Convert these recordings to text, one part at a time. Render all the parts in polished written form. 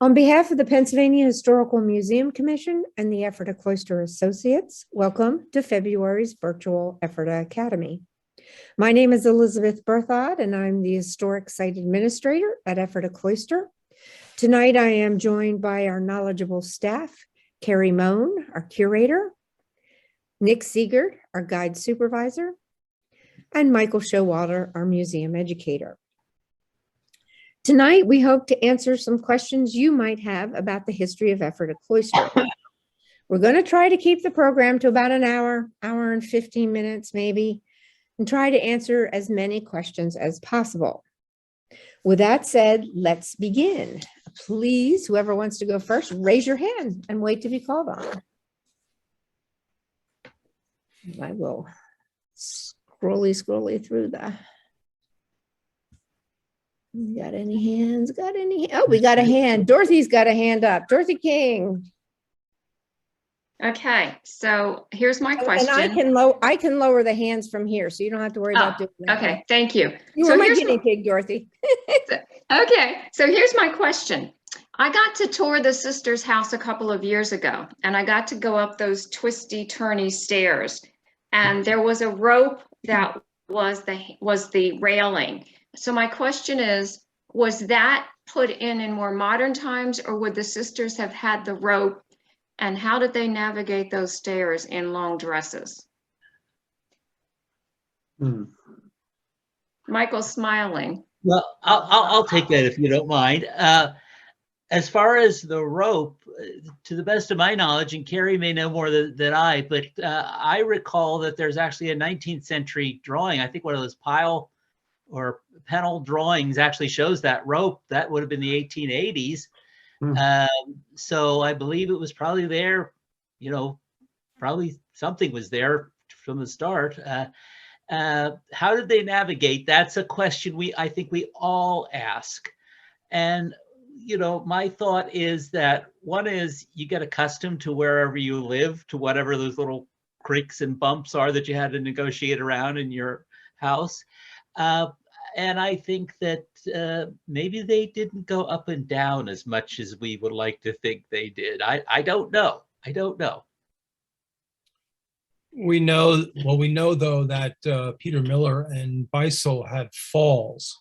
On behalf of the Pennsylvania Historical Museum Commission and the Ephrata Cloister Associates, welcome to February's virtual Ephrata Academy. My name is Elizabeth Bertheaud, and I'm the Historic Site Administrator at Ephrata Cloister. Tonight, I am joined by our knowledgeable staff, Kerry Mohn, our curator, Nick Siegert, our guide supervisor, and Michael Showalter, our museum educator. Tonight, we hope to answer some questions you might have about the history of Ephrata Cloister. We're going to try to keep the program to about an hour and 15 minutes maybe, and try to answer as many questions as possible. With that said, let's begin. Please, whoever wants to go first, raise your hand and wait to be called on. I will scrolly through the... Got any hands? Oh, we got a hand. Dorothy's got a hand up. Dorothy King. Okay, so here's my question. And I can lower the hands from here, so you don't have to worry about doing that. Okay, thank you. You were my guinea pig, Dorothy. Okay, so here's my question. I got to tour the sister's house a couple of years ago, and I got to go up those twisty, turny stairs, and there was a rope that was the railing. So my question is, was that put in more modern times, or would the sisters have had the rope, and how did they navigate those stairs in long dresses? Michael's smiling. Well, I'll take that if you don't mind. As far as the rope, to the best of my knowledge, and Kerry may know more than I, but I recall that there's actually a 19th century drawing. I think one of those pile or panel drawings actually shows that rope. That would have been the 1880s. So I believe it was probably there, probably something was there from the start. How did they navigate? That's a question I think we all ask. And, my thought is that one is you get accustomed to wherever you live, to whatever those little creaks and bumps are that you had to negotiate around in your house. And I think that maybe they didn't go up and down as much as we would like to think they did. I don't know. We know though that Peter Miller and Weiser had falls.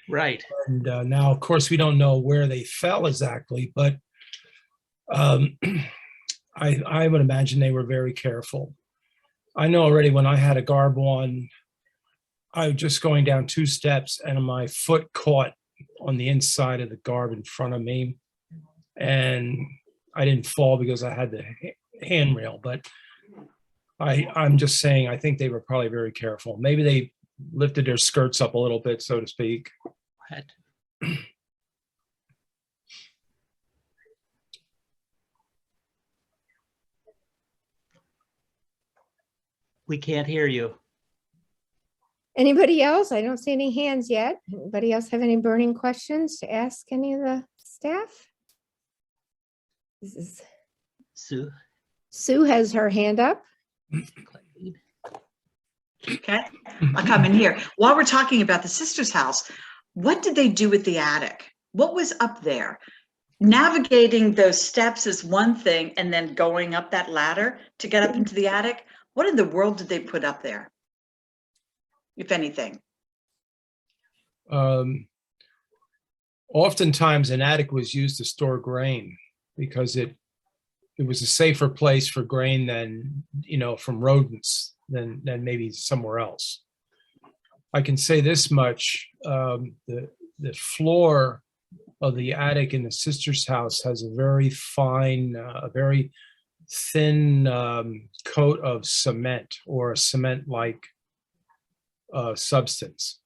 Right. And now, of course, we don't know where they fell exactly, but I would imagine they were very careful. I know already when I had a garb on, I was just going down 2 steps and my foot caught on the inside of the garb in front of me. And I didn't fall because I had the handrail, but I'm just saying, I think they were probably very careful. Maybe they lifted their skirts up a little bit, so to speak. We can't hear you. Anybody else? I don't see any hands yet. Anybody else have any burning questions to ask any of the staff? This is Sue. Sue has her hand up. Okay, I'll come in here. While we're talking about the sister's house, what did they do with the attic? What was up there? Navigating those steps is one thing, and then going up that ladder to get up into the attic. What in the world did they put up there, if anything? Oftentimes an attic was used to store grain because it was a safer place for grain than, from rodents than maybe somewhere else. I can say this much, the floor of the attic in the sister's house has a very fine, a very thin coat of cement, or a cement-like substance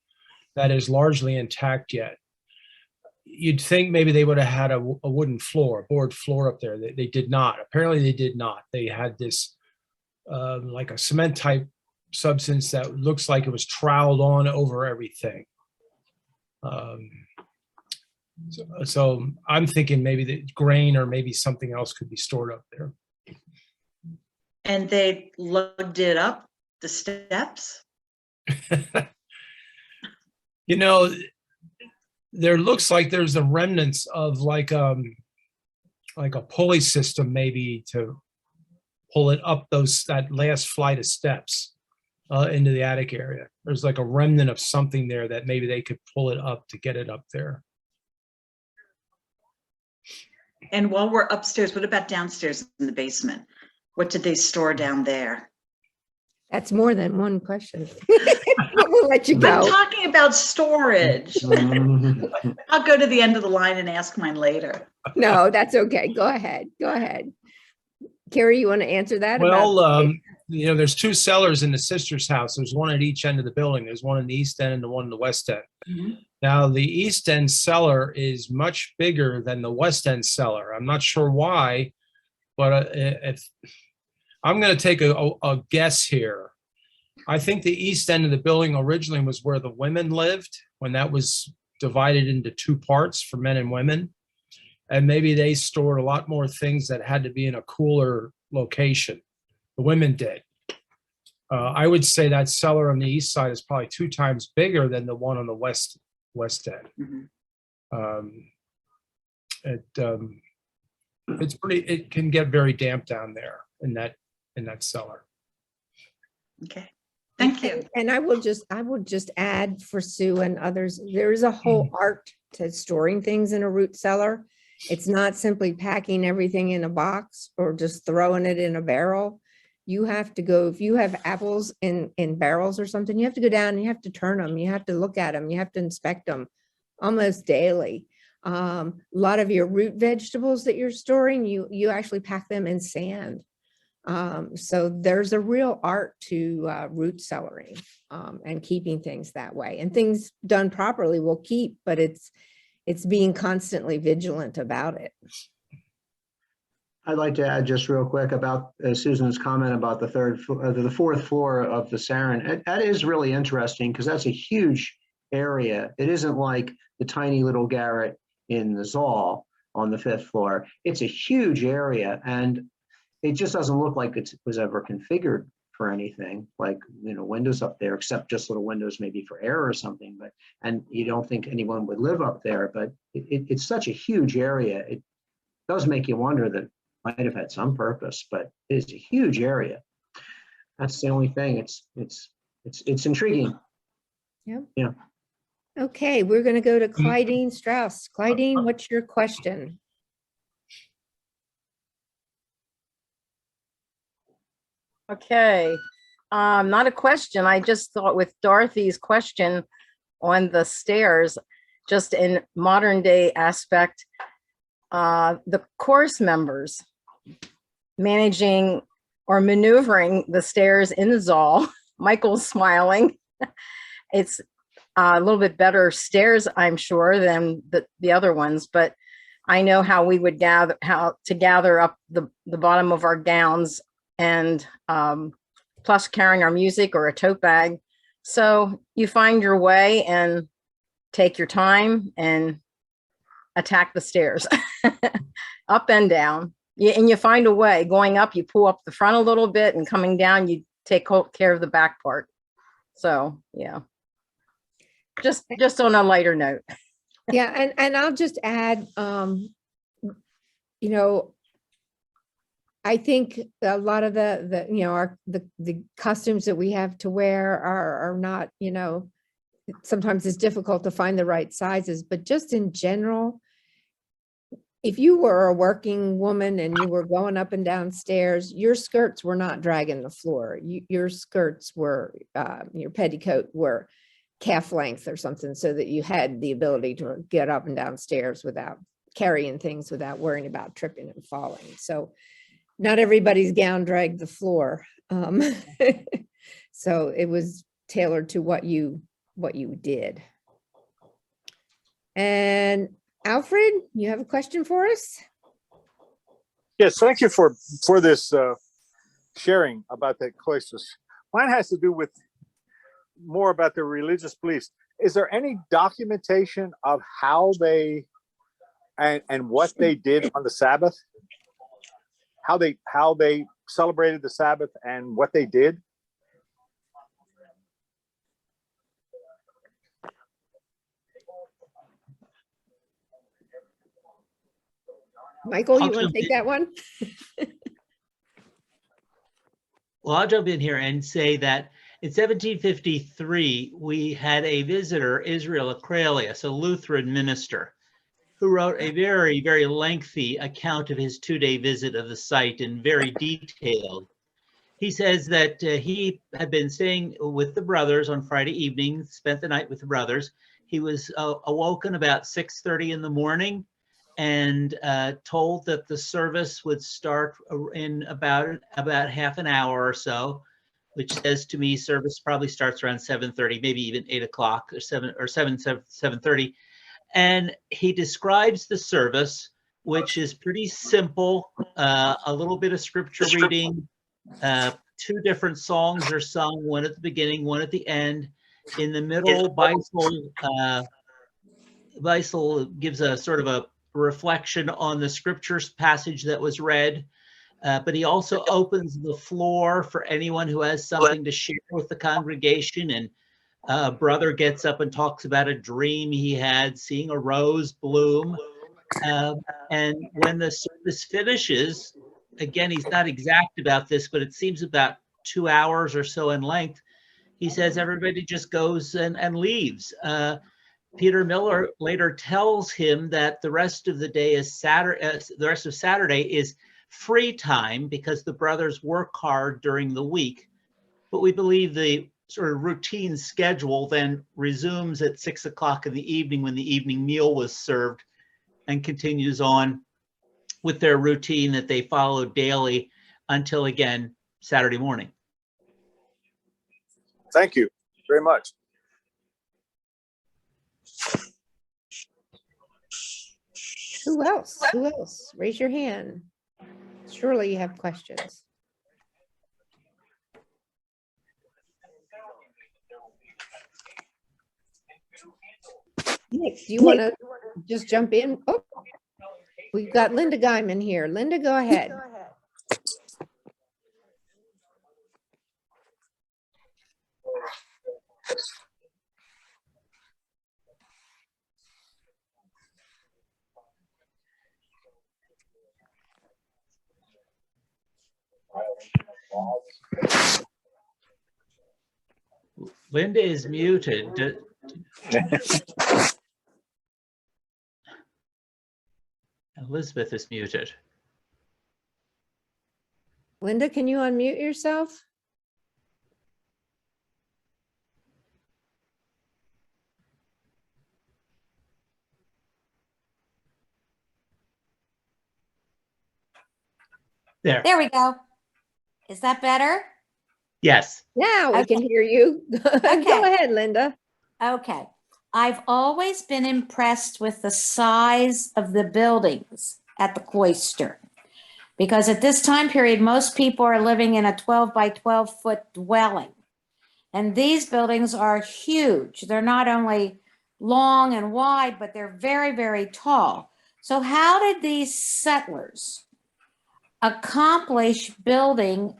that is largely intact yet. You'd think maybe they would have had a wooden floor, a board floor up there. They did not. Apparently they did not. They had this like a cement type substance that looks like it was troweled on over everything. So I'm thinking maybe the grain or maybe something else could be stored up there. And they lugged it up the steps? There looks like there's the remnants of like like a pulley system maybe to pull it up that last flight of steps into the attic area. There's like a remnant of something there that maybe they could pull it up to get it up there. And while we're upstairs, what about downstairs in the basement? What did they store down there? That's more than one question. We'll let you I'm go. talking about storage. I'll go to the end of the line and ask mine later. No, that's okay. Go ahead. Go ahead. Carrie, you want to answer that? Well, you know, there's two cellars in the sister's house. There's one at each end of the building. There's one in the east end and the one in the west end. Mhm. Now, the east end cellar is much bigger than the west end cellar. I'm not sure why, but if I'm going to take a guess here. I think the east end of the building originally was where the women lived when that was divided into two parts for men and women. And maybe they stored a lot more things that had to be in a cooler location. The women did. I would say that cellar on the east side is probably 2 times bigger than the one on the west end. Mhm. It's pretty. It can get very damp down there in that cellar. Okay, thank you. And I will just add for Sue and others, there is a whole art to storing things in a root cellar. It's not simply packing everything in a box or just throwing it in a barrel. You have to go, if you have apples in barrels or something, you have to go down and you have to turn them. You have to look at them. You have to inspect them almost daily. A lot of your root vegetables that you're storing, you actually pack them in sand. So there's a real art to root cellaring and keeping things that way. And things done properly will keep, but it's being constantly vigilant about it. I'd like to add just real quick about Susan's comment about the fourth floor of the Sarin. That is really interesting because that's a huge area. It isn't like the tiny little garret in the Zoll on the 5th floor. It's a huge area, and it just doesn't look like it was ever configured for anything like, you know, windows up there, except just little windows maybe for air or something. But and you don't think anyone would live up there, but it's such a huge area. It does make you wonder that it might have had some purpose, but it's a huge area. That's the only thing. It's intriguing. Yep. Yeah. Okay, we're going to go to Clydine Strauss. Clydine, what's your question? Okay, not a question. I just thought with Dorothy's question on the stairs, just in modern day aspect, the course members managing or maneuvering the stairs in the Zoll. Michael's smiling. It's a little bit better stairs, I'm sure, than the other ones, but I know how we would gather up the bottom of our gowns and plus carrying our music or a tote bag. So you find your way and take your time and attack the stairs up and down. And you find a way. Going up, you pull up the front a little bit, and coming down, you take care of the back part. So yeah, just on a lighter note. Yeah, and I'll just add, you know, I think a lot of the you know, the costumes that we have to wear are not, you know, sometimes it's difficult to find the right sizes, but just in general, if you were a working woman and you were going up and down stairs, your skirts were not dragging the floor. Your skirts were, your petticoat were calf length or something, so that you had the ability to get up and down stairs without carrying things, without worrying about tripping and falling. So not everybody's gown dragged the floor. So it was tailored to what you did. And Alfred, you have a question for us? Yes, thank you for this sharing about the cloisters. Mine has to do with more about the religious beliefs. Is there any documentation of how they and what they did on the Sabbath? How they celebrated the Sabbath and what they did? Michael, I'll you want jump to take in. that one? Well, I'll jump in here and say that in 1753, we had a visitor, Israel Acrelius, a Lutheran minister, who wrote a very, very lengthy account of his 2-day visit of the site and very detailed. He says that he had been staying with the brothers on Friday evening, spent the night with the brothers. He was awoken about 6:30 in the morning and told that the service would start in about half an hour or so, which says to me service probably starts around 7:30, maybe even 8 o'clock or 7:30. And he describes the service, which is pretty simple, a little bit of scripture reading, 2 different songs are sung, one at the beginning, one at the end. In the middle, Beisel gives a sort of a reflection on the scriptures passage that was read, but he also opens the floor for anyone who has something to share with the congregation. And a brother gets up and talks about a dream he had, seeing a rose bloom. And when the service finishes, again, he's not exact about this, but it seems about 2 hours or so in length. He says everybody just goes and leaves. Peter Miller later tells him that the rest of the day is Saturday. The rest of Saturday is free time because the brothers work hard during the week. But we believe the sort of routine schedule then resumes at 6 o'clock in the evening when the evening meal was served, and continues on with their routine that they follow daily until, again, Saturday morning. Thank you very much. Who else? Who else? Raise your hand. Surely you have questions. Nick, do you want to just jump in? Oh, we've got Linda Guyman here. Linda, go ahead. Linda is muted. Elizabeth is muted. Linda, can you unmute yourself? There. There we go. Is that better? Yes. Now we can hear you. Go ahead, Linda. Okay. I've always been impressed with the size of the buildings at the cloister, because at this time period, most people are living in a 12 by 12 foot dwelling. And these buildings are huge. They're not only long and wide, but they're very, very tall. So how did these settlers accomplish building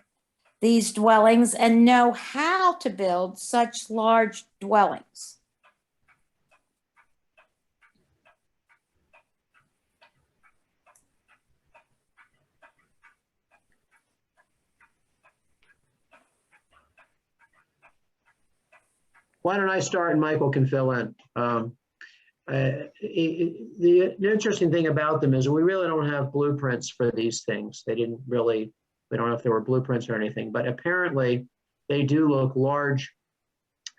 these dwellings and know how to build such large dwellings? Why don't I start and Michael can fill in. The interesting thing about them is we really don't have blueprints for these things. We don't know if there were blueprints or anything, but apparently they do look large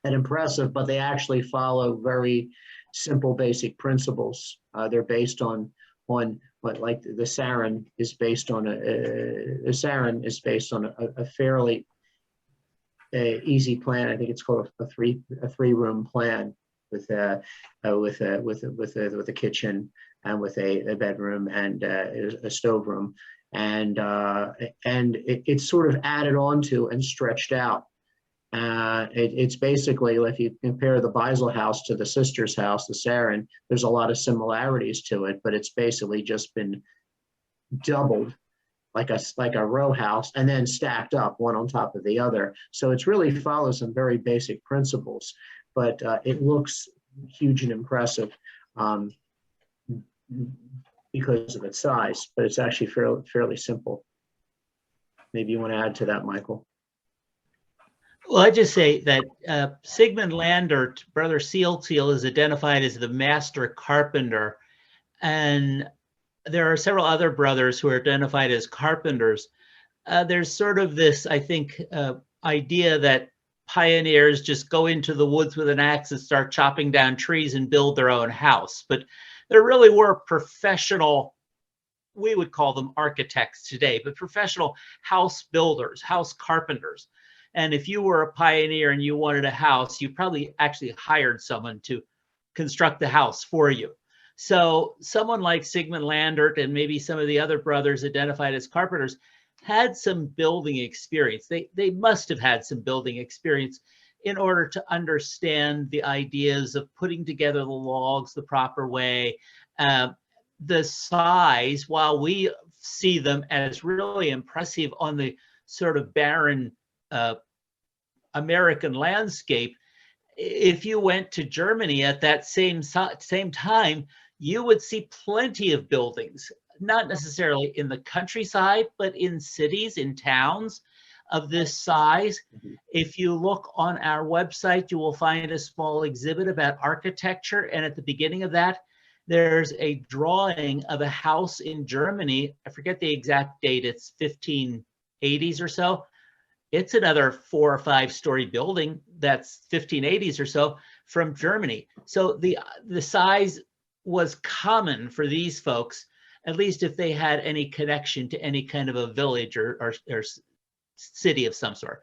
and impressive, but they actually follow very simple, basic principles. They're based on what, like the Sarin is based on a fairly easy plan. I think it's called a three-room plan with a kitchen and with a bedroom and a stove room, and it's sort of added on to and stretched out. It's basically, if you compare the Beisel house to the sister's house, the Sarin, there's a lot of similarities to it, but it's basically just been doubled like a row house and then stacked up one on top of the other. So it's really follows some very basic principles, but it looks huge and impressive. because of its size, but it's actually fairly simple. Maybe you want to add to that, Michael. Well, I just say that Sigmund Landert, Brother Sealtiel, is identified as the master carpenter, and there are several other brothers who are identified as carpenters. There's sort of this, I think, idea that pioneers just go into the woods with an axe and start chopping down trees and build their own house. But there really were professional, we would call them architects today, but professional house builders, house carpenters. And if you were a pioneer and you wanted a house, you probably actually hired someone to construct the house for you. So someone like Sigmund Landert and maybe some of the other brothers identified as carpenters had some building experience. They must have had some building experience in order to understand the ideas of putting together the logs the proper way. The size, while we see them as really impressive on the sort of barren American landscape, if you went to Germany at that same time, you would see plenty of buildings, not necessarily in the countryside, but in cities, in towns of this size. If you look on our website, you will find a small exhibit about architecture. And at the beginning of that, there's a drawing of a house in Germany. I forget the exact date. It's 1580s or so. It's another 4 or 5 story building that's 1580s or so from Germany. So the size was common for these folks, at least if they had any connection to any kind of a village or city of some sort.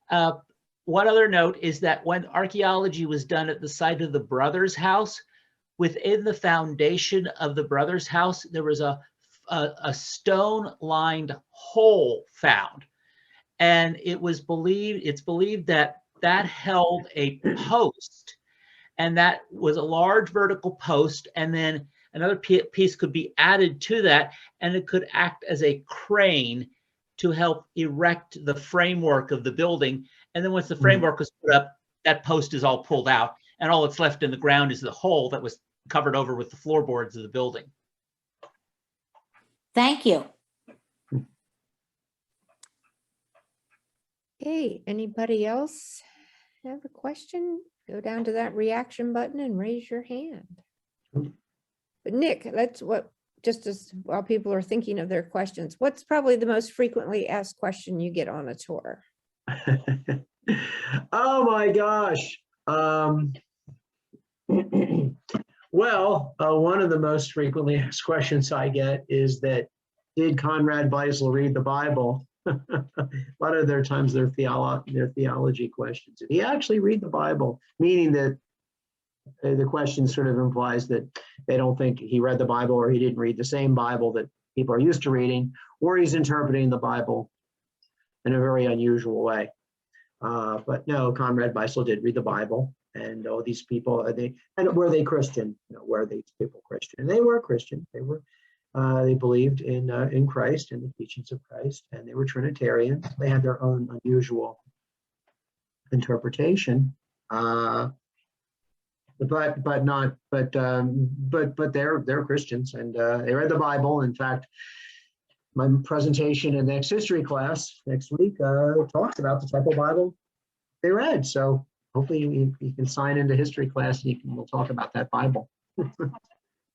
One other note is that when archaeology was done at the site of the brothers' house, within the foundation of the brothers' house, there was a stone-lined hole found. And it's believed that held a post, and that was a large vertical post, and then another piece could be added to that, and it could act as a crane to help erect the framework of the building. And then once the framework was put up, that post is all pulled out, and all that's left in the ground is the hole that was covered over with the floorboards of the building. Thank you. Hey, anybody else have a question? Go down to that reaction button and raise your hand. But Nick, just as while people are thinking of their questions, what's probably the most frequently asked question you get on a tour? Oh my gosh. Well, one of the most frequently asked questions I get is that, did Conrad Weiser read the Bible? A lot of their times they're theology questions. Did he actually read the Bible? Meaning that the question sort of implies that they don't think he read the Bible, or he didn't read the same Bible that people are used to reading, or he's interpreting the Bible in a very unusual way. But no, Conrad Weiser did read the Bible, and these people, were they Christian? Were these people Christian? And they were Christian. They believed in Christ and the teachings of Christ, and they were Trinitarians. They had their own unusual interpretation, but they're Christians, and they read the Bible. In fact, my presentation in the next history class next week talks about the type of Bible they read. So hopefully you can sign into history class, and we'll talk about that Bible.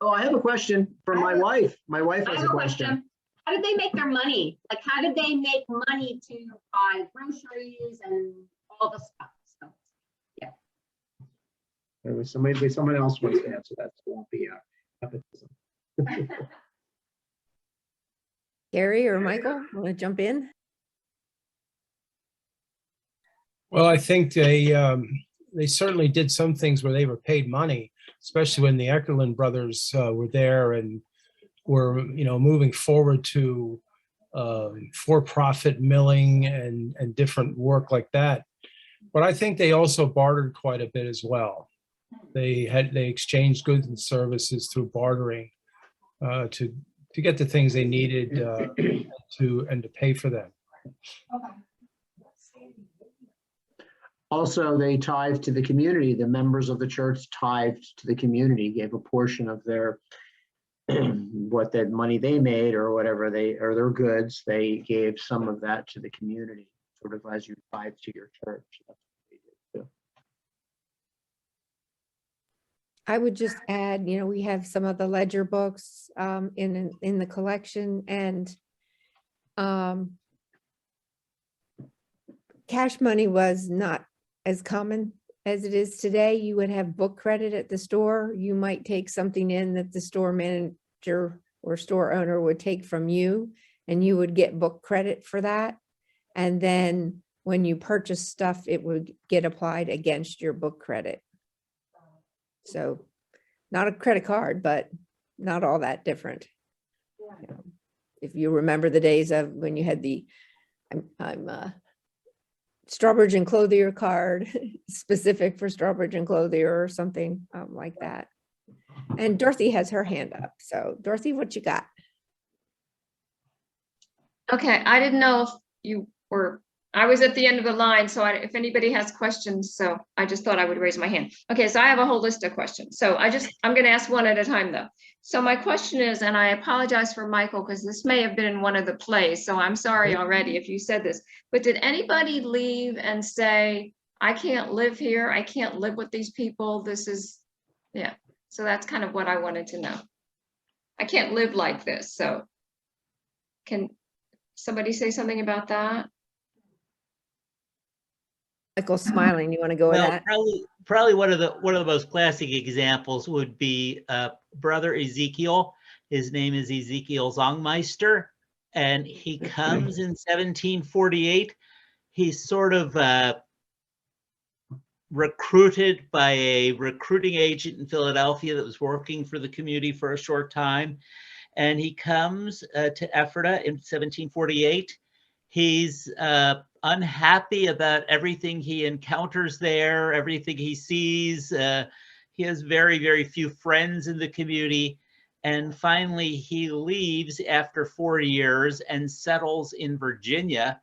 Oh, I have a question from my wife. My wife has a question. How did they make their money? Like, how did they make money to buy groceries and all the stuff? So, yeah. There was someone else wants to answer that, so it won't be nepotism. Gary or Michael, want to jump in? Well, I think they certainly did some things where they were paid money, especially when the Eckerlin brothers were there and were, moving forward to for-profit milling and different work like that. But I think they also bartered quite a bit as well. They exchanged goods and services through bartering to get the things they needed to pay for them. Also, they tithed to the community. The members of the church tithed to the community, gave a portion of their what that money they made or whatever or their goods, they gave some of that to the community, sort of as you tithe to your church. That's what they did too. I would just add, we have some of the ledger books in the collection, and cash money was not as common as it is today. You would have book credit at the store. You might take something in that the store manager or store owner would take from you, and you would get book credit for that. And then when you purchase stuff, it would get applied against your book credit. So not a credit card, but not all that different. If you remember the days of when you had the Strawbridge and Clothier card specific for Strawbridge and Clothier or something like that. And Dorothy has her hand up. So Dorothy, what you got? Okay, I didn't know if you were, I was at the end of the line, so if anybody has questions, so I just thought I would raise my hand. Okay, so I have a whole list of questions. So I'm gonna ask one at a time though. So my question is, and I apologize for Michael, because this may have been in one of the plays, so I'm sorry already if you said this, but did anybody leave and say, I can't live here, I can't live with these people, this is, yeah. So that's kind of what I wanted to know. I can't live like this, so can somebody say something about that? Michael's smiling. You want to go with Well, that? probably one of the most classic examples would be Brother Ezekiel. His name is Ezekiel Zongmeister, and he comes in 1748. He's sort of recruited by a recruiting agent in Philadelphia that was working for the community for a short time. And he comes to Ephrata in 1748. He's unhappy about everything he encounters there, everything he sees. He has very, very few friends in the community. And finally, he leaves after 4 years and settles in Virginia.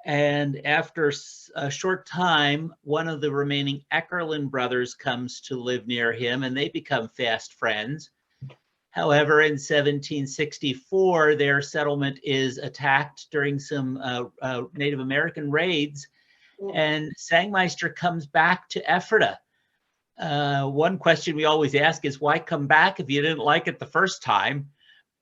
And after a short time, one of the remaining Eckerlin brothers comes to live near him, and they become fast friends. However, in 1764, their settlement is attacked during some Native American raids, and Sangmeister comes back to Ephrata. One question we always ask is, why come back if you didn't like it the first time?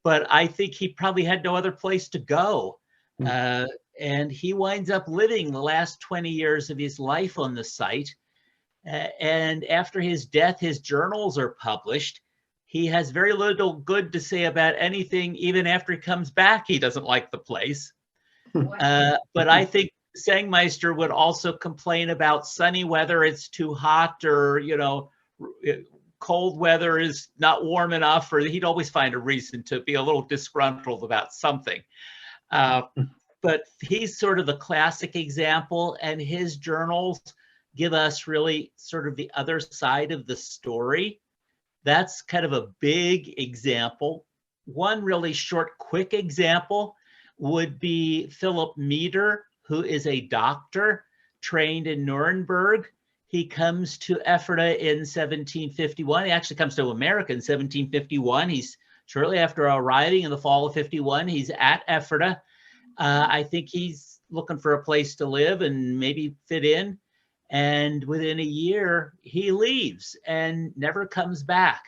But I think he probably had no other place to go. And he winds up living the last 20 years of his life on the site. And after his death, his journals are published. He has very little good to say about anything. Even after he comes back, he doesn't like the place. But I think Sangmeister would also complain about sunny weather, it's too hot, or, cold weather is not warm enough, or he'd always find a reason to be a little disgruntled about something. But he's sort of the classic example, and his journals give us really sort of the other side of the story. That's kind of a big example. One really short, quick example would be Philip Meader, who is a doctor trained in Nuremberg. He comes to Ephrata in 1751. He actually comes to America in 1751. He's shortly after arriving in the fall of 51. He's at Ephrata. I think he's looking for a place to live and maybe fit in. And within a year, he leaves and never comes back.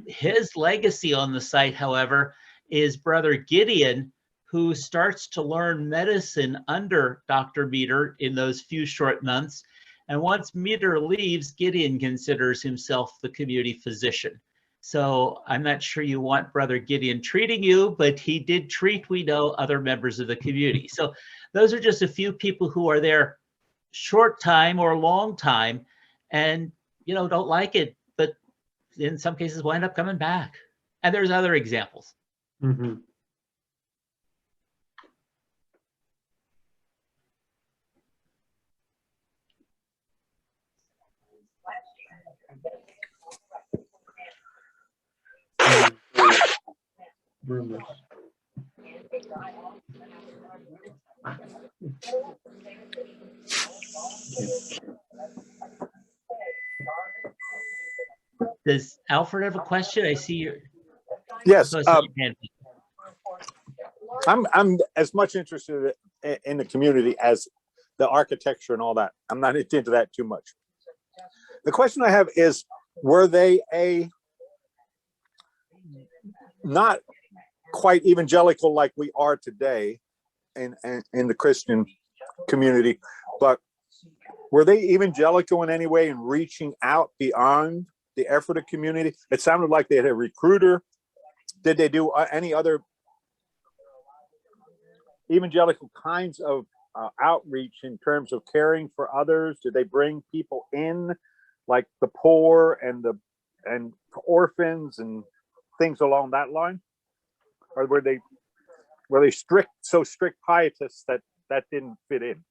His legacy on the site, however, is Brother Gideon, who starts to learn medicine under Dr. Meader in those few short months. And once Meader leaves, Gideon considers himself the community physician. So I'm not sure you want Brother Gideon treating you, but he did treat, we know, other members of the community. So those are just a few people who are there short time or long time and, don't like it, but in some cases wind up coming back. And there's other examples. Mm-hmm. Rumors. Does Alfred have a question? I see your. Yes, So I saw your hand. I'm as much interested in the community as the architecture and all that. I'm not into that too much. The question I have is, were they not quite evangelical like we are today in the Christian community, but were they evangelical in any way in reaching out beyond the Ephrata community? It sounded like they had a recruiter. Did they do any other evangelical kinds of outreach in terms of caring for others? Did they bring people in, like the poor and orphans and things along that line? Or were they so strict pietists that didn't fit in?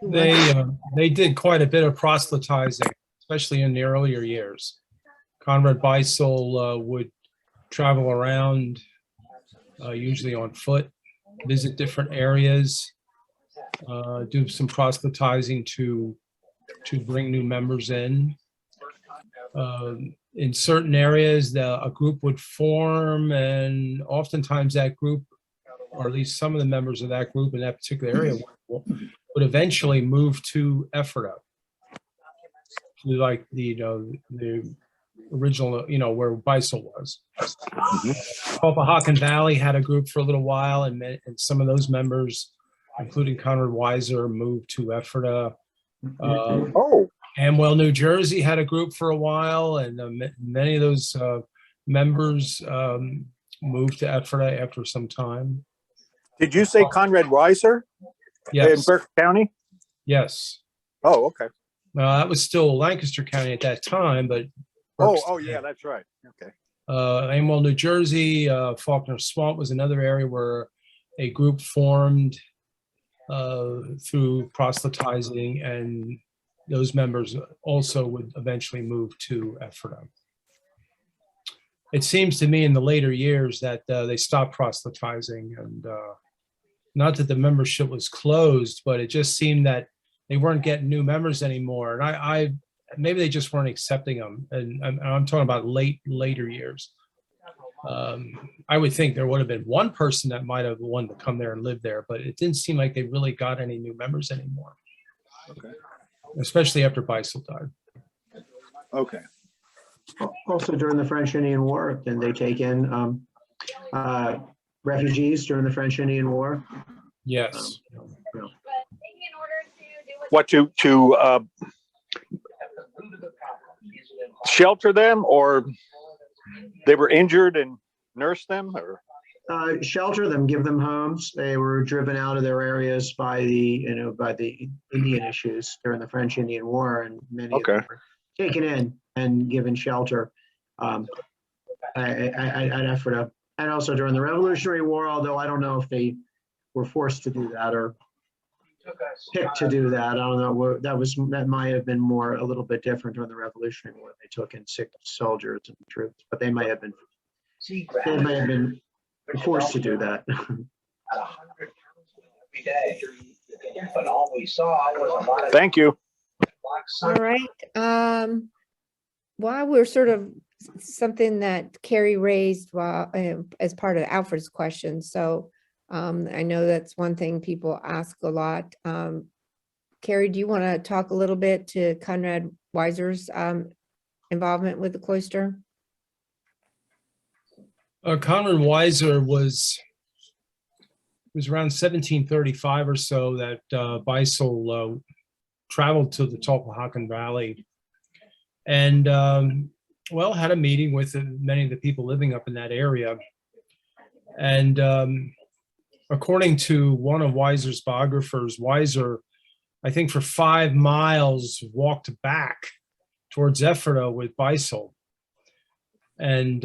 They did quite a bit of proselytizing, especially in the earlier years. Conrad Weiser would travel around, usually on foot, visit different areas, do some proselytizing to bring new members in. In certain areas, a group would form, and oftentimes that group, or at least some of the members of that group in that particular area, would eventually move to Ephrata, like the original, where Weiser was. Hoboken Valley had a group for a little while, and some of those members, including Conrad Weiser, moved to Ephrata. Amwell, New Jersey had a group for a while, and many of those members moved to Ephrata after some time. Did you say Conrad Weiser? Yes. In Burke County? Yes. Oh, okay. That was still Lancaster County at that time, but Yeah, that's right. Okay. Amwell, New Jersey, Faulkner Swamp was another area where a group formed through proselytizing, and those members also would eventually move to Ephrata. It seems to me in the later years that they stopped proselytizing, and not that the membership was closed, but it just seemed that they weren't getting new members anymore. And I maybe they just weren't accepting them. And I'm talking about later years. I would think there would have been one person that might have wanted to come there and live there, but it didn't seem like they really got any new members anymore. Okay. Especially after Beisel died. Okay. Also during the French Indian War, didn't they take in refugees during the French Indian War? Yes. What, to shelter them, or they were injured and nurse them, or? Shelter them, give them homes. They were driven out of their areas by the Indian issues during the French Indian War, and many of them were taken in and given shelter at Ephrata. And also during the Revolutionary War, although I don't know if they were forced to do that or picked to do that. I don't know. That might have been a little bit different during the Revolutionary War. They took in sick soldiers and troops, but they may have been forced to do that. Thank you. All right. While we're sort of something that Kerry raised as part of Alfred's question. So I know that's one thing people ask a lot. Kerry, do you want to talk a little bit to Conrad Weiser's involvement with the cloister? Conrad Weiser was around 1735 or so that Beisel traveled to the Hoboken Valley and had a meeting with many of the people living up in that area. And according to one of Weiser's biographers, Weiser, I think for 5 miles, walked back towards Ephrata with Beisel. And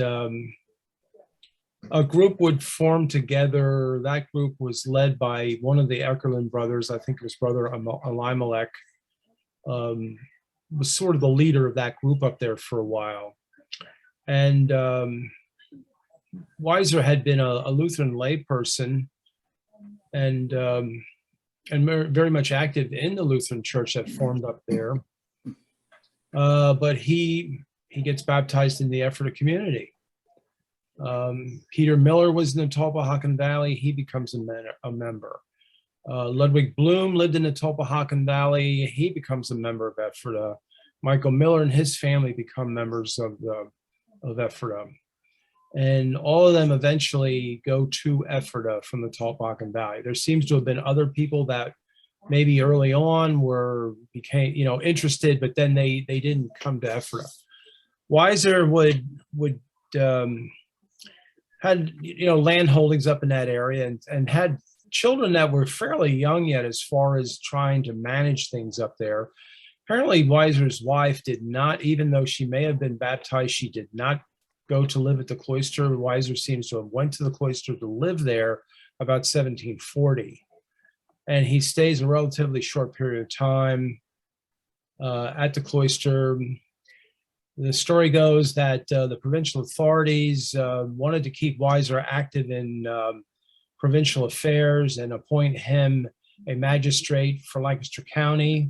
a group would form together. That group was led by one of the Eckerlin brothers. I think his brother Elimelech was sort of the leader of that group up there for a while. And Weiser had been a Lutheran layperson, and and very much active in the Lutheran church that formed up there. But he gets baptized in the Ephrata community. Peter Miller was in the Tulpehocken Valley. He becomes a member. Ludwig Bloom lived in the Tulpehocken Valley. He becomes a member of Ephrata. Michael Miller and his family become members of Ephrata. And all of them eventually go to Ephrata from the Tulpehocken Valley. There seems to have been other people that maybe early on became interested, but then they didn't come to Ephrata. Weiser had land holdings up in that area and had children that were fairly young yet as far as trying to manage things up there. Apparently Weiser's wife did not, even though she may have been baptized, she did not go to live at the cloister. Weiser seems to have went to the cloister to live there about 1740. And he stays a relatively short period of time at the cloister. The story goes that the provincial authorities wanted to keep Weiser active in provincial affairs and appoint him a magistrate for Lancaster County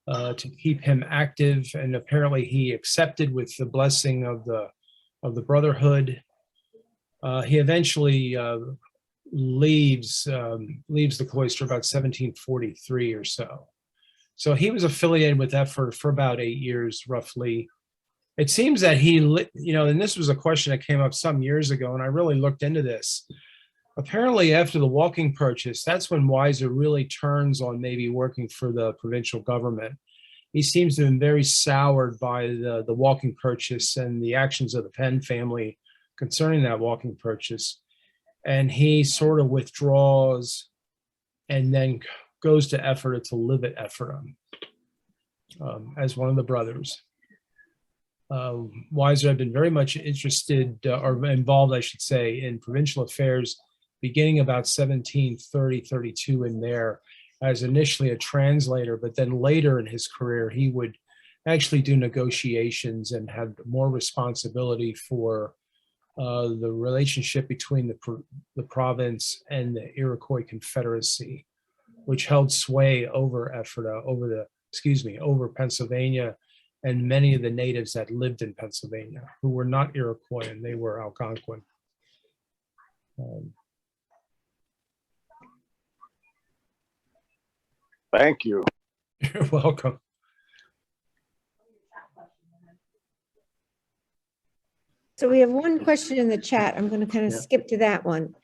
to keep him active. And apparently he accepted with the blessing of the Brotherhood. He eventually leaves the cloister about 1743 or so. So he was affiliated with Ephrata for about 8 years, roughly. It seems that and this was a question that came up some years ago, and I really looked into this. Apparently after the walking purchase, that's when Weiser really turns on maybe working for the provincial government. He seems to have been very soured by the walking purchase and the actions of the Penn family concerning that walking purchase. And he sort of withdraws and then goes to Ephrata to live at Ephrata as one of the brothers. Weiser had been very much interested or involved, I should say, in provincial affairs beginning about 1730-32 in there as initially a translator, but then later in his career, he would actually do negotiations and had more responsibility for the relationship between the province and the Iroquois Confederacy, which held sway over Ephrata, over Pennsylvania, and many of the natives that lived in Pennsylvania who were not Iroquois, and they were Algonquin. Thank you. You're welcome. So we have one question in the chat. I'm going to kind of skip to that one.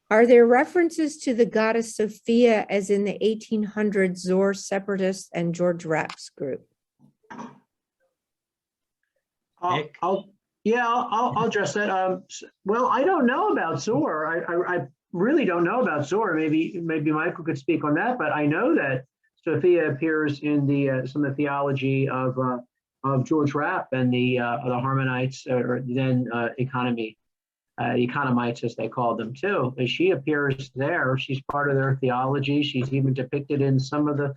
Are there references to the goddess Sophia as in the 1800s Zor separatists and George Rapp's group? I'll address that. Well, I don't know about Zor. I really don't know about Zor. Maybe Michael could speak on that. But I know that Sophia appears in some of the theology of George Rapp and the Harmonites, or then economites as they called them too. She appears there. She's part of their theology. She's even depicted in some of the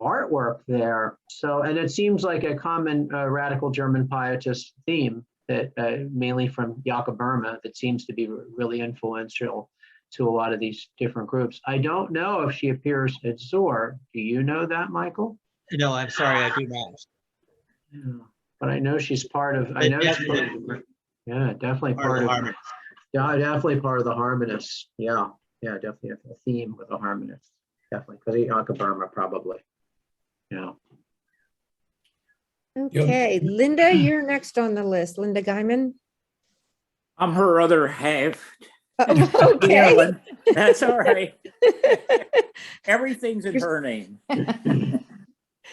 artwork there. So, and it seems like a common radical German pietist theme that mainly from Jakob Böhme that seems to be really influential to a lot of these different groups. I don't know if she appears at Zor. Do you know that, Michael? No, I'm sorry, I do not. Yeah, but I know she's part of. Definitely part of. Definitely part of the harmonists. Yeah, definitely a theme with the harmonists. Definitely, because Jakob Böhme probably. Yeah. Okay, Linda, you're next on the list. Linda Guyman. I'm her other half. Okay. Carolyn. That's all right. Everything's in her name.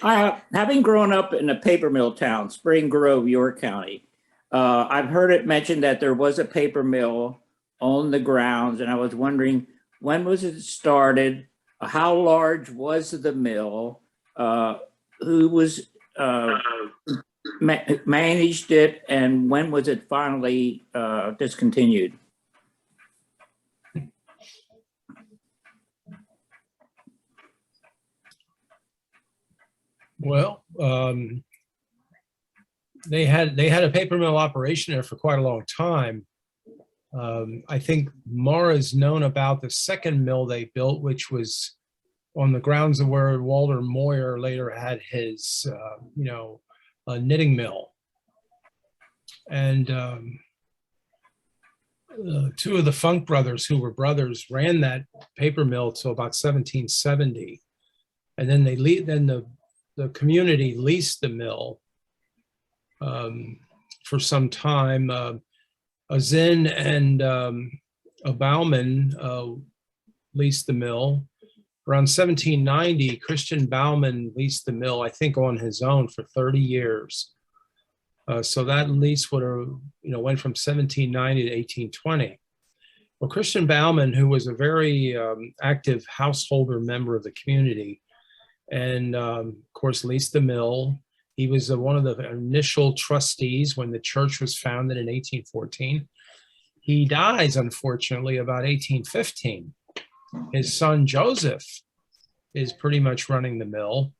Having grown up in a paper mill town, Spring Grove, York County, I've heard it mentioned that there was a paper mill on the grounds, and I was wondering, when was it started? How large was the mill? Who was managed it, and when was it finally discontinued? Well, they had a paper mill operation there for quite a long time. I think Mara's known about the second mill they built, which was on the grounds of where Walter Moyer later had his, knitting mill. And two of the Funk brothers, who were brothers, ran that paper mill till about 1770. And then the community leased the mill for some time. A Zinn and a Bauman leased the mill. Around 1790, Christian Bauman leased the mill, I think, on his own for 30 years. So that lease would have, went from 1790 to 1820. Well, Christian Bauman, who was a very active householder member of the community, and of course leased the mill. He was one of the initial trustees when the church was founded in 1814. He dies, unfortunately, about 1815. His son Joseph is pretty much running the mill.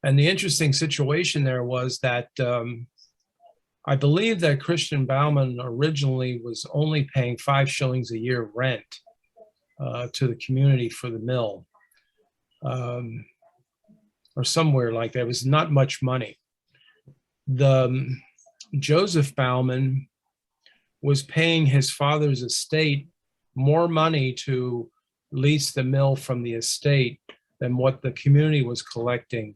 And the interesting situation there was that I believe that Christian Bauman originally was only paying 5 shillings a year rent to the community for the mill, or somewhere like that. It was not much money. Joseph Bauman was paying his father's estate more money to lease the mill from the estate than what the community was collecting.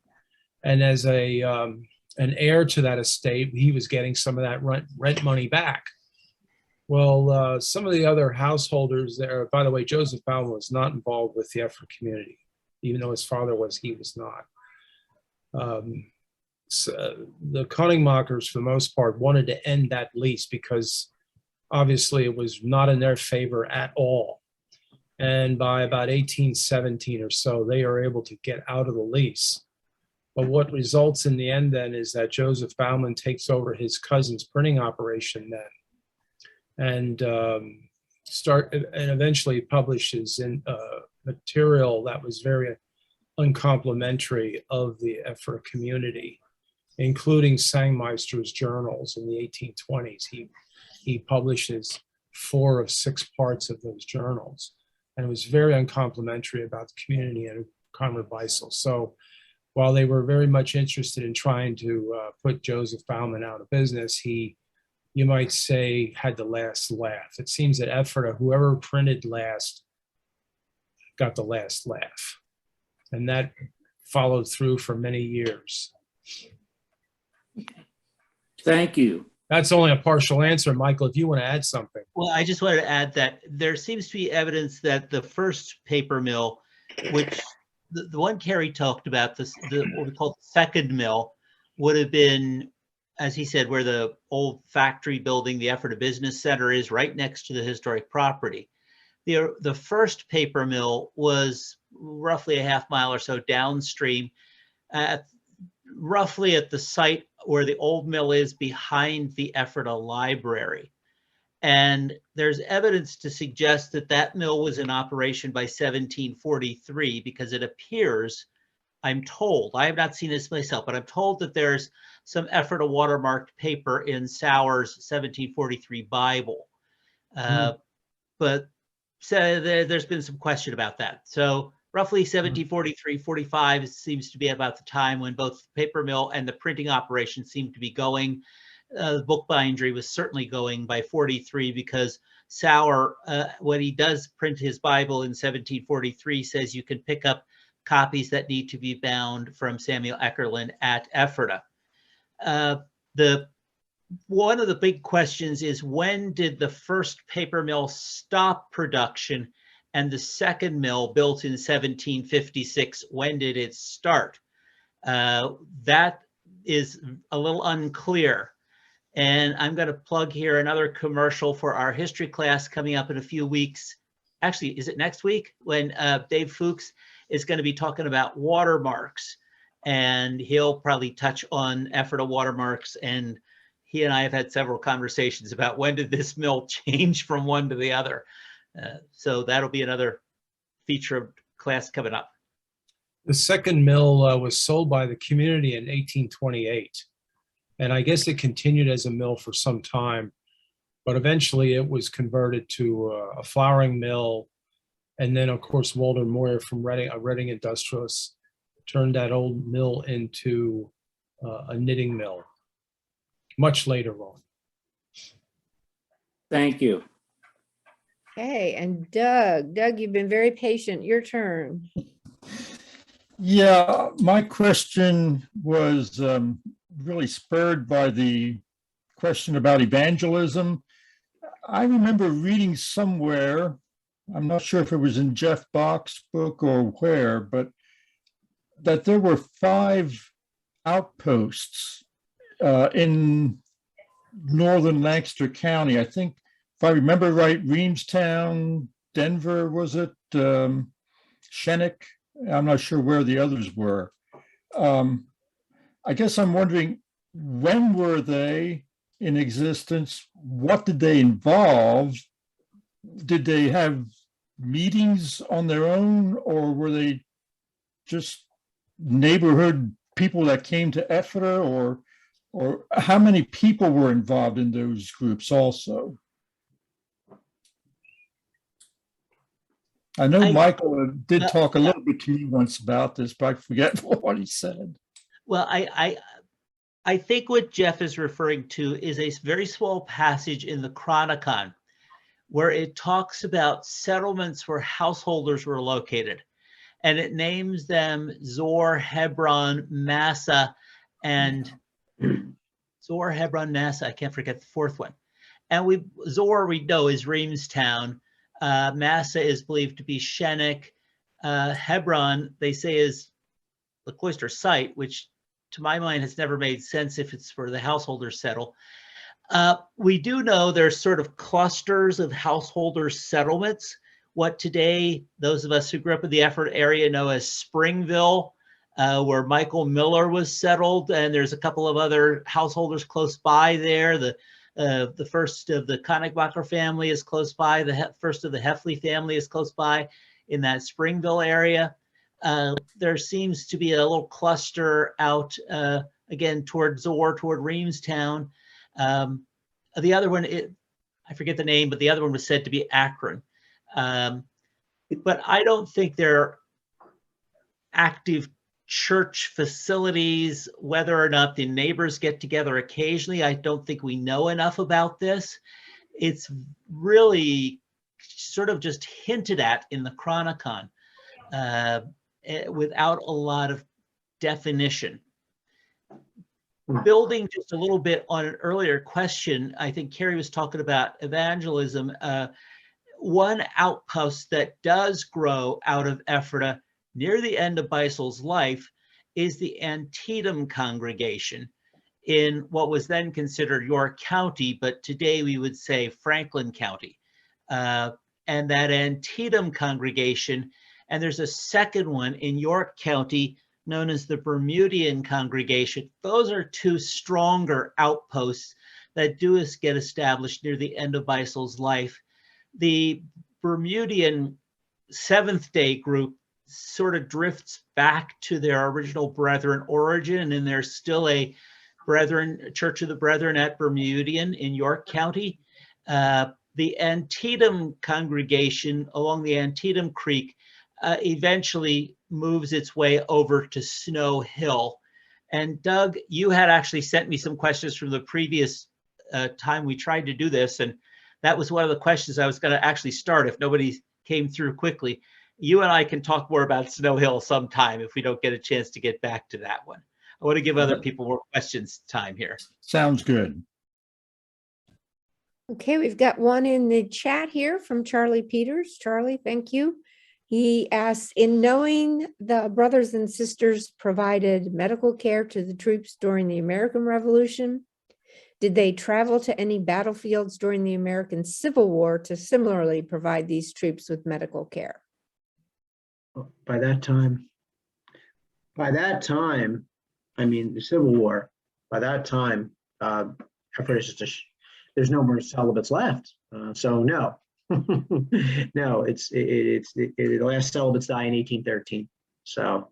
And as an heir to that estate, he was getting some of that rent money back. Well, some of the other householders there, by the way, Joseph Bauman was not involved with the Ephrata community, even though his father was, he was not. So the Koningmakers, for the most part, wanted to end that lease because obviously it was not in their favor at all. And by about 1817 or so, they are able to get out of the lease. But what results in the end then is that Joseph Bauman takes over his cousin's printing operation then, and eventually publishes in material that was very uncomplimentary of the Ephrata community, including Sangmeister's journals in the 1820s. He publishes 4 of 6 parts of those journals, and it was very uncomplimentary about the community and Conrad Weiser. So while they were very much interested in trying to put Joseph Bauman out of business, he, you might say, had the last laugh. It seems that Ephrata, whoever printed last, got the last laugh. And that followed through for many years. Thank you. That's only a partial answer, Michael, if you want to add something. Well, I just wanted to add that there seems to be evidence that the first paper mill, which the one Kerry talked about, what we call the second mill, would have been, as he said, where the old factory building, the Ephrata Business Center, is, right next to the historic property. The first paper mill was roughly a half mile or so downstream, roughly at the site where the old mill is, behind the Ephrata Library. And there's evidence to suggest that that mill was in operation by 1743, because it appears, I'm told, I have not seen this myself, but I'm told that there's some Ephrata watermarked paper in Sauer's 1743 Bible. But so there's been some question about that. So roughly 1743, 45 seems to be about the time when both the paper mill and the printing operation seemed to be going. The bookbindery was certainly going by 43, because Sauer, when he does print his Bible in 1743, says you can pick up copies that need to be bound from Samuel Eckerlin at Ephrata. One of the big questions is, when did the first paper mill stop production, and the second mill, built in 1756, when did it start? That is a little unclear. And I'm going to plug here another commercial for our history class coming up in a few weeks. Actually, is it next week? When Dave Fuchs is going to be talking about watermarks, and he'll probably touch on Ephrata watermarks. And he and I have had several conversations about when did this mill change from one to the other. So that'll be another feature of class coming up. The second mill was sold by the community in 1828. And I guess it continued as a mill for some time, but eventually it was converted to a flouring mill And then, of course, Walter Moyer from Reading, a Reading industrialist, turned that old mill into a knitting mill much later on. Thank you. Okay, and Doug, you've been very patient. Your turn. Yeah, my question was really spurred by the question about evangelism. I remember reading somewhere, I'm not sure if it was in Jeff Bach's book or where, but that there were 5 outposts in northern Lancaster County. I think, if I remember right, Reamstown, Denver, was it? Shennick? I'm not sure where the others were. I guess I'm wondering, when were they in existence? What did they involve? Did they have meetings on their own, or were they just neighborhood people that came to Ephrata, or how many people were involved in those groups also? I know Michael did talk a little bit to me once about this, but I forget what he said. Well, I think what Jeff is referring to is a very small passage in the Chronicon where it talks about settlements where householders were located. And it names them Zor, Hebron, Massa, and Zor, Hebron, Massa. I can't forget the fourth one. And Zor, we know, is Reamstown. Massa is believed to be Shennick. Hebron, they say, is the cloister site, which to my mind has never made sense if it's where the householders settle. We do know there's sort of clusters of householder settlements. What today, those of us who grew up in the Ephrata area know as Springville, where Michael Miller was settled, and there's a couple of other householders close by there. The first of the Konigsbacher family is close by. The first of the Heffley family is close by in that Springville area. There seems to be a little cluster out, again, toward Zor, toward Reamstown. The other one, I forget the name, but the other one was said to be Akron. But I don't think they're active church facilities. Whether or not the neighbors get together occasionally, I don't think we know enough about this. It's really sort of just hinted at in the Chronicon without a lot of definition. Building just a little bit on an earlier question, I think Kerry was talking about evangelism. One outpost that does grow out of Ephrata near the end of Beisel's life is the Antietam congregation in what was then considered York County, but today we would say Franklin County. And that Antietam congregation, and there's a second one in York County known as the Bermudian congregation. Those are 2 stronger outposts that do get established near the end of Beisel's life. The Bermudian Seventh-day group sort of drifts back to their original Brethren origin, and there's still a Church of the Brethren at Bermudian in York County. The Antietam congregation along the Antietam Creek eventually moves its way over to Snow Hill. And Doug, you had actually sent me some questions from the previous time we tried to do this, and that was one of the questions I was going to actually start if nobody came through quickly. You and I can talk more about Snow Hill sometime if we don't get a chance to get back to that one. I want to give other people more questions time here. Sounds good. Okay, we've got one in the chat here from Charlie Peters. Charlie, thank you. He asks, in knowing the brothers and sisters provided medical care to the troops during the American Revolution, did they travel to any battlefields during the American Civil War to similarly provide these troops with medical care? By that time, I mean, the Civil War, by that time, there's no more celibates left. So no, no, the last celibates die in 1813. So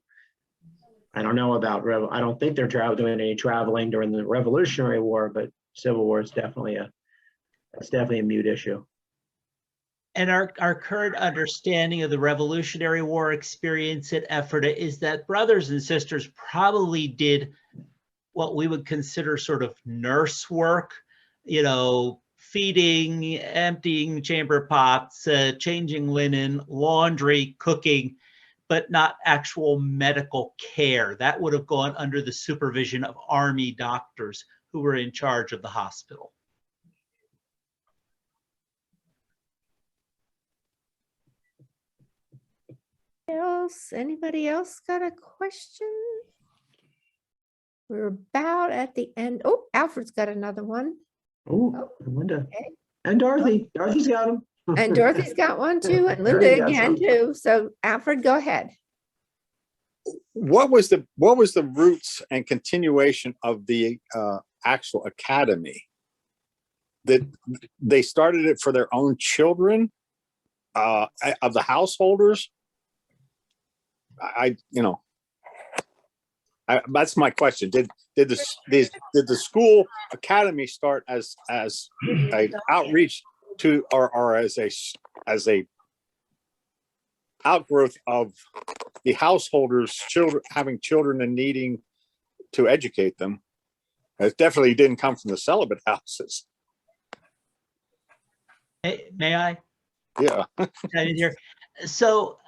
I don't know about, I don't think they're doing any traveling during the Revolutionary War, but Civil War is definitely a mute issue. And our current understanding of the Revolutionary War experience at Ephrata is that brothers and sisters probably did what we would consider sort of nurse work, you know, feeding, emptying chamber pots, changing linen, laundry, cooking, but not actual medical care. That would have gone under the supervision of Army doctors who were in charge of the hospital. Anybody else got a question? We're about at the end. Oh, Alfred's got another one. Oh, Linda. Okay. And Dorothy. Dorothy's got them. And Dorothy's got one too, and Mary Linda got again some. too. So Alfred, go ahead. What was the roots and continuation of the actual academy? That they started it for their own children of the householders? That's my question. Did the school academy start as a outreach to or as a outgrowth of the householders having children and needing to educate them? It definitely didn't come from the celibate houses. May I? Yeah. Right in here. So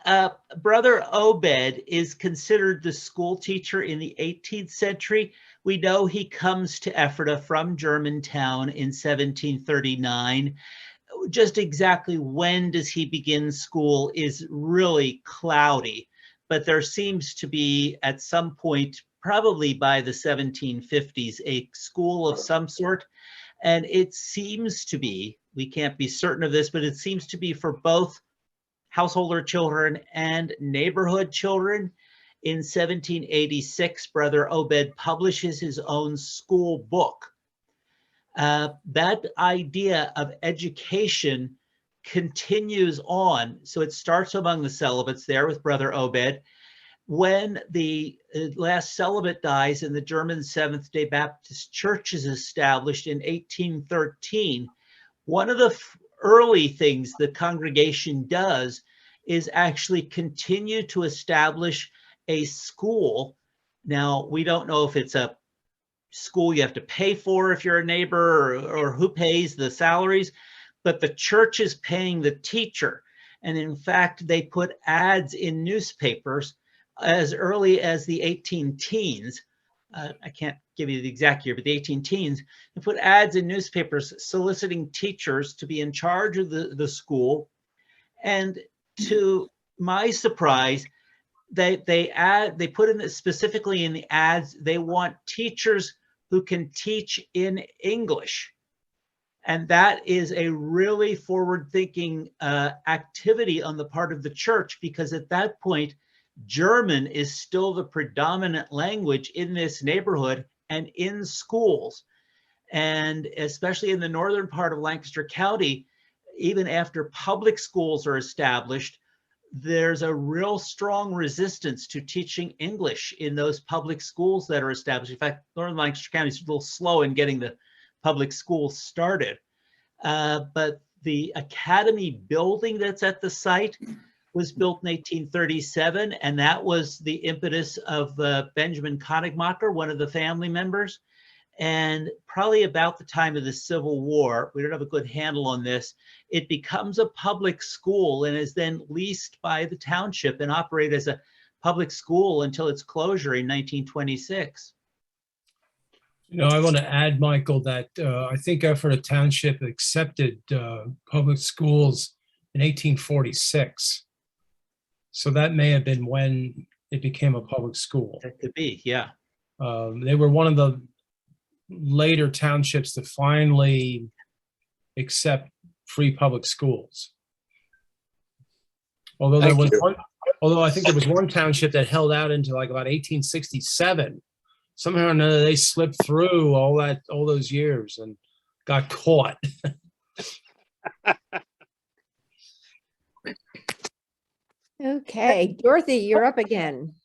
Brother Obed is considered the school teacher in the 18th century. We know he comes to Ephrata from Germantown in 1739. Just exactly when does he begin school is really cloudy, but there seems to be at some point, probably by the 1750s, a school of some sort. And it seems to be, we can't be certain of this, but it seems to be for both householder children and neighborhood children. In 1786, Brother Obed publishes his own school book. That idea of education continues on. So it starts among the celibates there with Brother Obed. When the last celibate dies and the German Seventh-day Baptist Church is established in 1813, one of the early things the congregation does is actually continue to establish a school. Now, we don't know if it's a school you have to pay for if you're a neighbor or who pays the salaries, but the church is paying the teacher. And in fact, they put ads in newspapers as early as the 18 teens. I can't give you the exact year, but the 18 teens, they put ads in newspapers soliciting teachers to be in charge of the school. And to my surprise, they put in specifically in the ads, they want teachers who can teach in English. And that is a really forward-thinking activity on the part of the church, because at that point, German is still the predominant language in this neighborhood and in schools. And especially in the northern part of Lancaster County, even after public schools are established, there's a real strong resistance to teaching English in those public schools that are established. In fact, northern Lancaster County is a little slow in getting the public schools started. But the academy building that's at the site was built in 1837, and that was the impetus of Benjamin Konigmacher, one of the family members. And probably about the time of the Civil War, we don't have a good handle on this, it becomes a public school and is then leased by the township and operated as a public school until its closure in 1926. You know, I want to add, Michael, that I think Ephrata Township accepted public schools in 1846. So that may have been when it became a public school. That could be, yeah. They were one of the later townships to finally accept free public schools. Although there was one, although I think there was one township that held out into like about 1867. Somehow or another, they slipped through all those years and got caught. Okay, Dorothy, you're up again.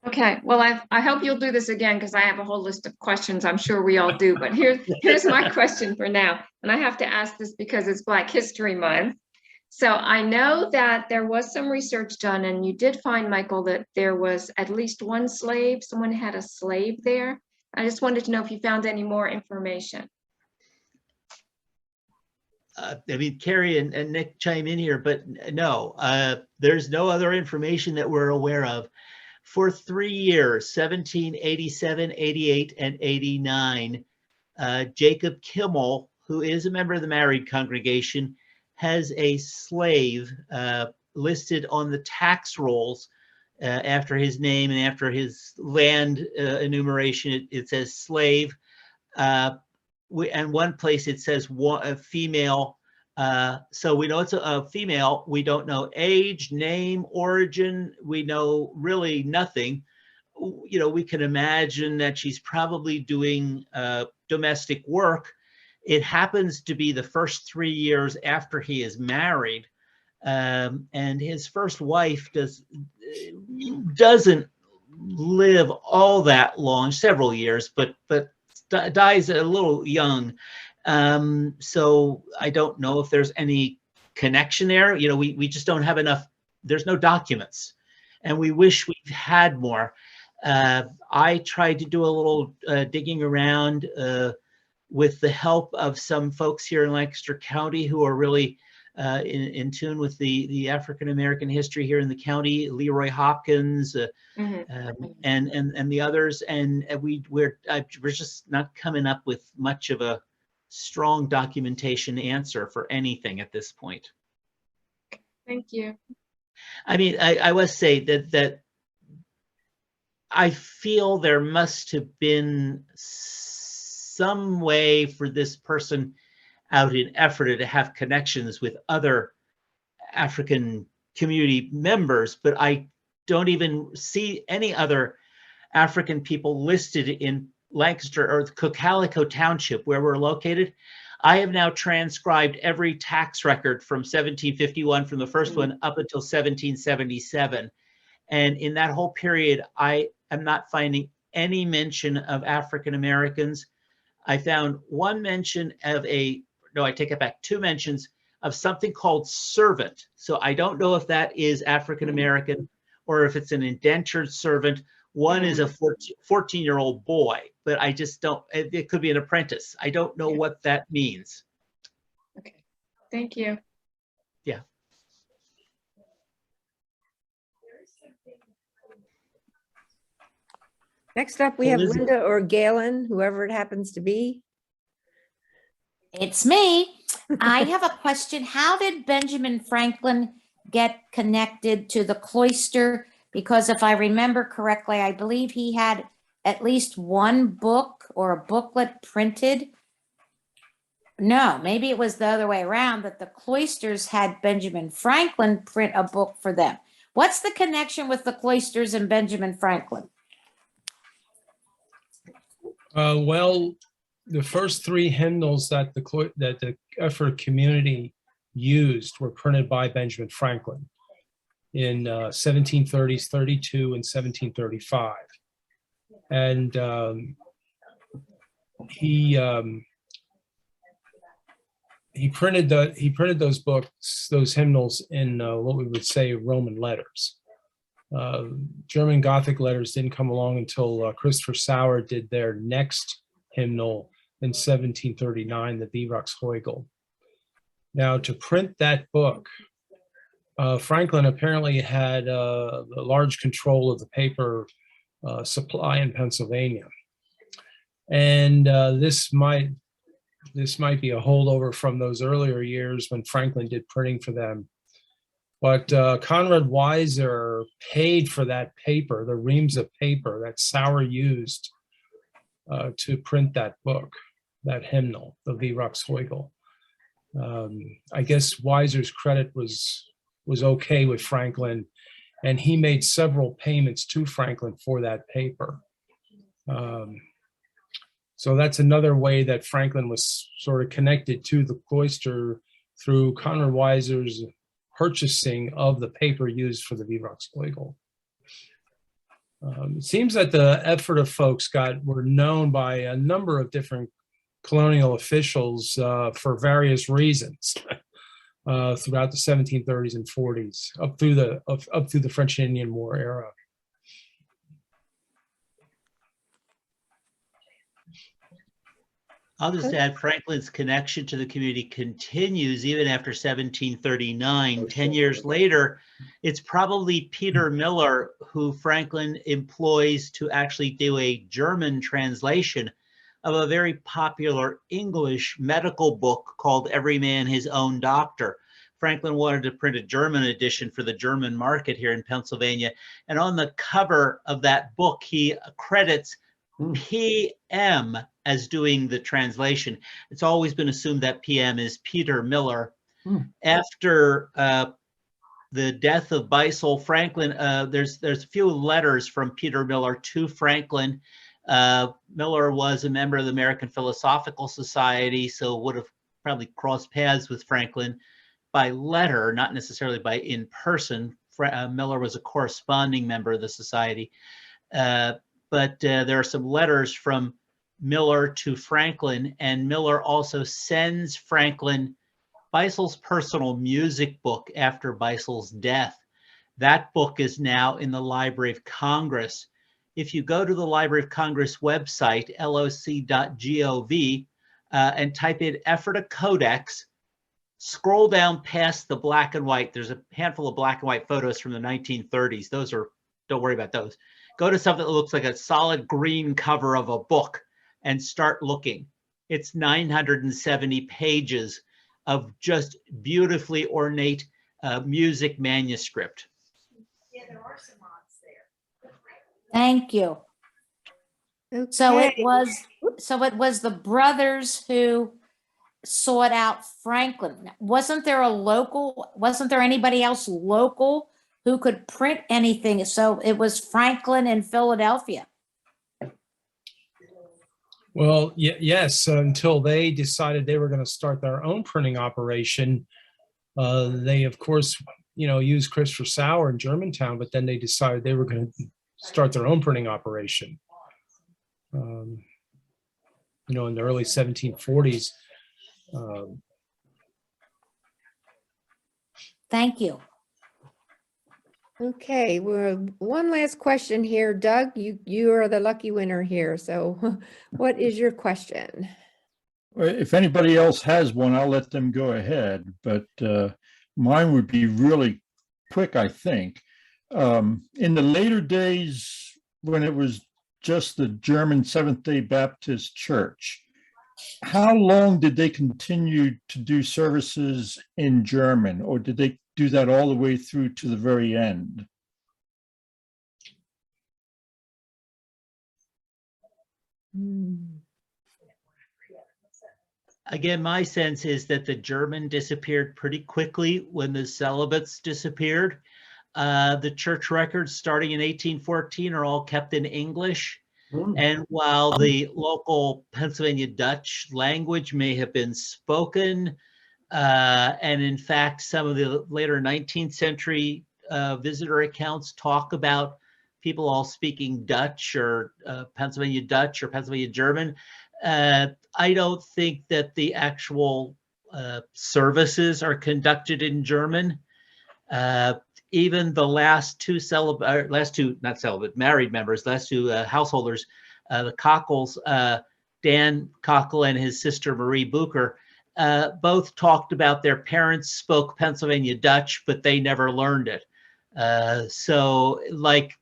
Okay, well, I hope you'll do this again because I have a whole list of questions. I'm sure we all do, but here's my question for now. And I have to ask this because it's Black History Month. So I know that there was some research done, and you did find, Michael, that there was at least one slave. Someone had a slave there. I just wanted to know if you found any more information. I mean, Kerry and Nick chime in here, but no, there's no other information that we're aware of. For 3 years, 1787, 88, and 89, Jacob Kimmel, who is a member of the married congregation, has a slave listed on the tax rolls after his name and after his land enumeration. It says slave. And one place it says a female. So we know it's a female. We don't know age, name, origin. We know really nothing. You know, we can imagine that she's probably doing domestic work. It happens to be the first 3 years after he is married. And his first wife doesn't live all that long, several years, but dies a little young. So I don't know if there's any connection there. You know, we just don't have enough. There's no documents, and we wish we had more. I tried to do a little digging around with the help of some folks here in Lancaster County who are really in tune with the African American history here in the county, Leroy Hopkins and the others, and we're just not coming up with much of a strong documentation answer for anything at this point. Thank you. I mean, I must say that I feel there must have been some way for this person out in Ephrata to have connections with other African community members, but I don't even see any other African people listed in Lancaster or Cocalico Township where we're located. I have now transcribed every tax record from 1751 from the first one up until 1777. And in that whole period, I am not finding any mention of African Americans. I found one mention of no, I take it back, 2 mentions of something called servant. So I don't know if that is African American or if it's an indentured servant. One is a 14-year-old boy, but I just don't, it could be an apprentice. I don't know what that means. Okay, thank you. Yeah. Next up, we have Elizabeth. Linda or Galen, whoever it happens to be. It's me. I have a question. How did Benjamin Franklin get connected to the cloister? Because if I remember correctly, I believe he had at least one book or a booklet printed. No, maybe it was the other way around, that the cloisters had Benjamin Franklin print a book for them. What's the connection with the cloisters and Benjamin Franklin? Well, the first 3 hymnals that the Ephrata community used were printed by Benjamin Franklin in 1730s, 32, and 1735. And he printed those books, those hymnals, in what we would say Roman letters. German Gothic letters didn't come along until Christopher Sauer did their next hymnal in 1739, the Vivax-Heugel. Now, to print that book, Franklin apparently had a large control of the paper supply in Pennsylvania, and this might be a holdover from those earlier years when Franklin did printing for them. But Conrad Weiser paid for that paper, the reams of paper that Sauer used to print that book, that hymnal, the Vivax-Heugel. I guess Weiser's credit was okay with Franklin, and he made several payments to Franklin for that paper. So that's another way that Franklin was sort of connected to the cloister, through Conrad Weiser's purchasing of the paper used for the Vivax-Heugel. It seems that the Ephrata folks were known by a number of different colonial officials for various reasons throughout the 1730s and 40s, up through the French and Indian War era. I'll just add Franklin's connection to the community continues even after 1739. 10 years later, it's probably Peter Miller who Franklin employs to actually do a German translation of a very popular English medical book called Every Man His Own Doctor. Franklin wanted to print a German edition for the German market here in Pennsylvania. And on the cover of that book, he credits PM as doing the translation. It's always been assumed that PM is Peter Miller. After the death of Beisel, Franklin, there's a few letters from Peter Miller to Franklin. Miller was a member of the American Philosophical Society, so would have probably crossed paths with Franklin by letter, not necessarily by in person. Miller was a corresponding member of the society. But there are some letters from Miller to Franklin, and Miller also sends Franklin Beisel's personal music book after Beisel's death. That book is now in the Library of Congress. If you go to the Library of Congress website, loc.gov, and type in Ephrata Codex, scroll down past the black and white. There's a handful of black and white photos from the 1930s. Those are, don't worry about those. Go to something that looks like a solid green cover of a book and start looking. It's 970 pages of just beautifully ornate music manuscript. Yeah, there are some odds there. Thank you. Okay. So it was the brothers who sought out Franklin. Wasn't there anybody else local who could print anything? So it was Franklin in Philadelphia. Well, yes, until they decided they were going to start their own printing operation. They, of course, used Christopher Sauer in Germantown, but then they decided they were going to start their own printing operation. In the early 1740s. Thank you. Okay, well, one last question here. Doug, you are the lucky winner here. So what is your question? If anybody else has one, I'll let them go ahead, but mine would be really quick, I think. In the later days, when it was just the German Seventh-day Baptist Church, how long did they continue to do services in German, or did they do that all the way through to the very end? Again, my sense is that the German disappeared pretty quickly when the celibates disappeared. The church records starting in 1814 are all kept in English. And while the local Pennsylvania Dutch language may have been spoken, and in fact, some of the later 19th century visitor accounts talk about people all speaking Dutch or Pennsylvania Dutch or Pennsylvania German, I don't think that the actual services are conducted in German. Even the last two married members, last two householders, the Cockles, Dan Cockle and his sister Marie Bucher, both talked about their parents spoke Pennsylvania Dutch, but they never learned it. So like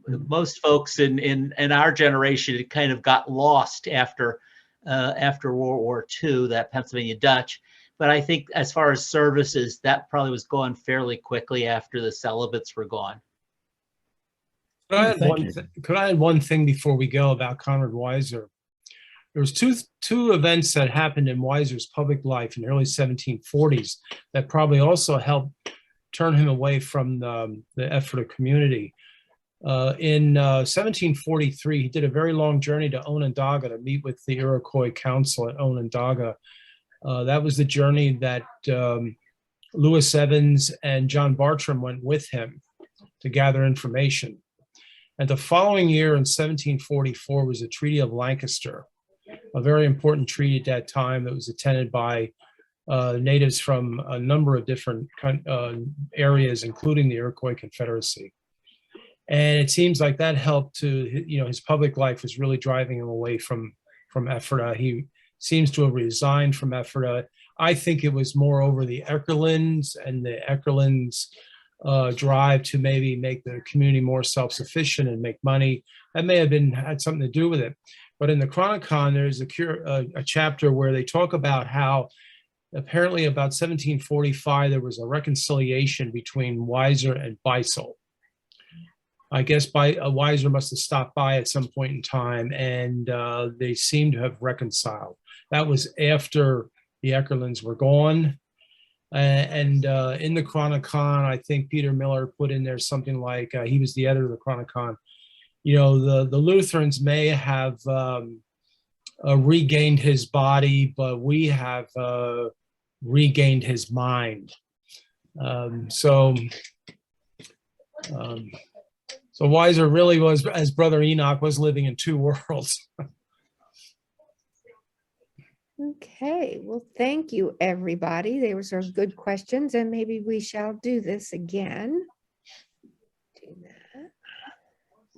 most folks in our generation, it kind of got lost after World War II, that Pennsylvania Dutch. But I think as far as services, that probably was gone fairly quickly after the celibates were gone. Could I add one thing before we go about Conrad Weiser? There was two events that happened in Weiser's public life in the early 1740s that probably also helped turn him away from the Ephrata community. In 1743, he did a very long journey to Onondaga to meet with the Iroquois Council at Onondaga. That was the journey that Lewis Evans and John Bartram went with him to gather information. And the following year in 1744 was the Treaty of Lancaster, a very important treaty at that time that was attended by natives from a number of different areas, including the Iroquois Confederacy. And it seems like that helped to, his public life was really driving him away from Ephrata. He seems to have resigned from Ephrata. I think it was more over the Eckerlins and the Eckerlins' drive to maybe make the community more self-sufficient and make money. That may have had something to do with it. But in the Chronicon, there's a chapter where they talk about how apparently about 1745, there was a reconciliation between Weiser and Beisel. I guess Weiser must have stopped by at some point in time, and they seem to have reconciled. That was after the Eckerlins were gone. And in the Chronicon, I think Peter Miller put in there something like, he was the editor of the Chronicon, the Lutherans may have regained his body, but we have regained his mind. So Weiser really was, as Brother Enoch, was living in two worlds. Okay, well, thank you, everybody. They were some good questions, and maybe we shall do this again.